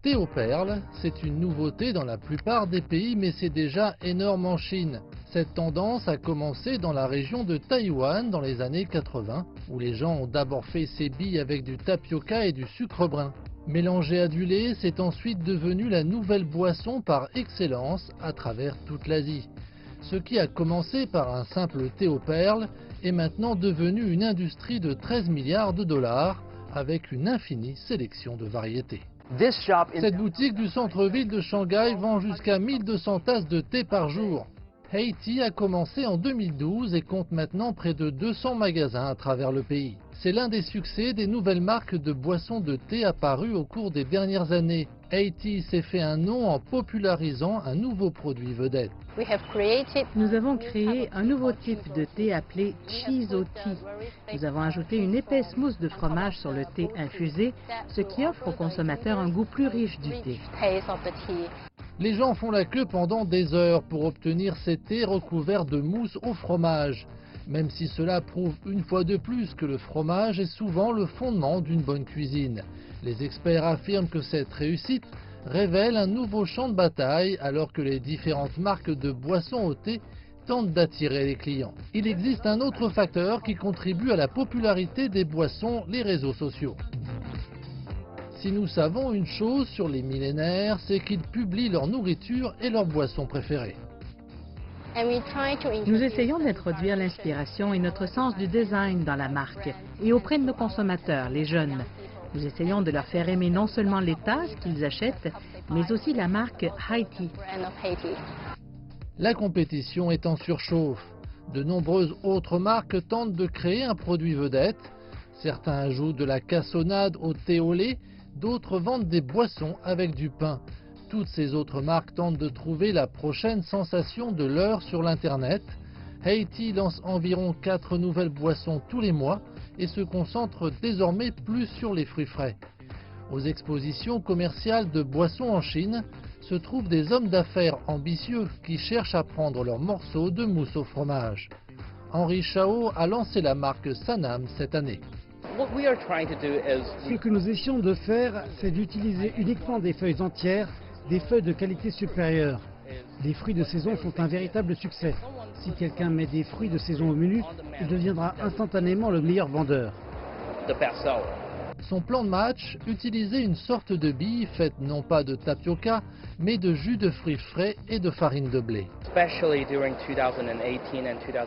thé aux perles, c'est une nouveauté dans la plupart des pays, mais c'est déjà énorme en Chine. Cette tendance a commencé dans la région de Taïwan dans les années 80, où les gens ont d'abord fait ces billes avec du tapioca et du sucre brun. Mélangé à du lait, c'est ensuite devenu la nouvelle boisson par excellence à travers toute l'Asie. Ce qui a commencé par un simple thé aux perles est maintenant devenu une industrie de 13 milliards de dollars avec une infinie sélection de variétés. Cette boutique du centre-ville de Shanghai vend jusqu'à 1200 tasses de thé par jour. Haiti a commencé en 2012 et compte maintenant près de 200 magasins à travers le pays. C'est l'un des succès des nouvelles marques de boissons de thé apparues au cours des dernières années. Haiti s'est fait un nom en popularisant un nouveau produit vedette. Nous avons créé un nouveau type de thé appelé Chiso Tea. Nous avons ajouté une épaisse mousse de fromage sur le thé infusé, ce qui offre aux consommateurs un goût plus riche du thé. Les gens font la queue pendant des heures pour obtenir ces thés recouverts de mousse au fromage, même si cela prouve une fois de plus que le fromage est souvent le fondement d'une bonne cuisine. Les experts affirment que cette réussite révèle un nouveau champ de bataille alors que les différentes marques de boissons au thé tentent d'attirer les clients. Il existe un autre facteur qui contribue à la popularité des boissons, les réseaux sociaux. Si nous savons une chose sur les millénaires, c'est qu'ils publient leur nourriture et leurs boissons préférées. Nous essayons d'introduire l'inspiration et notre sens du design dans la marque et auprès de nos consommateurs, les jeunes. Nous essayons de leur faire aimer non seulement les tasses qu'ils achètent, mais aussi la marque Haiti. La compétition est en surchauffe. De nombreuses autres marques tentent de créer un produit vedette. Certains ajoutent de la cassonade au thé au lait, d'autres vendent des boissons avec du pain. Toutes ces autres marques tentent de trouver la prochaine sensation de l'heure sur l'Internet. Haiti lance environ 4 nouvelles boissons tous les mois et se concentre désormais plus sur les fruits frais. Aux expositions commerciales de boissons en Chine se trouvent des hommes d'affaires ambitieux qui cherchent à prendre leur morceau de mousse au fromage. Henri Chao a lancé la marque Sanam cette année. Ce que nous essayons de faire, c'est d'utiliser uniquement des feuilles entières, des feuilles de qualité supérieure. Les fruits de saison sont un véritable succès. Si quelqu'un met des fruits de saison au menu, il deviendra instantanément le meilleur vendeur. Son plan de match, utiliser une sorte de bille faite non pas de tapioca, mais de jus de fruits frais et de farine de blé.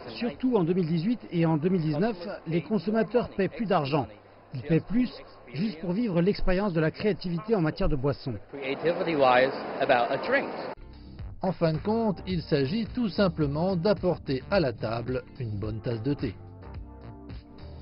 Surtout en 2018 et en 2019, les consommateurs paient plus d'argent. Ils paient plus juste pour vivre l'expérience de la créativité en matière de boissons. En fin de compte, il s'agit tout simplement d'apporter à la table une bonne tasse de thé.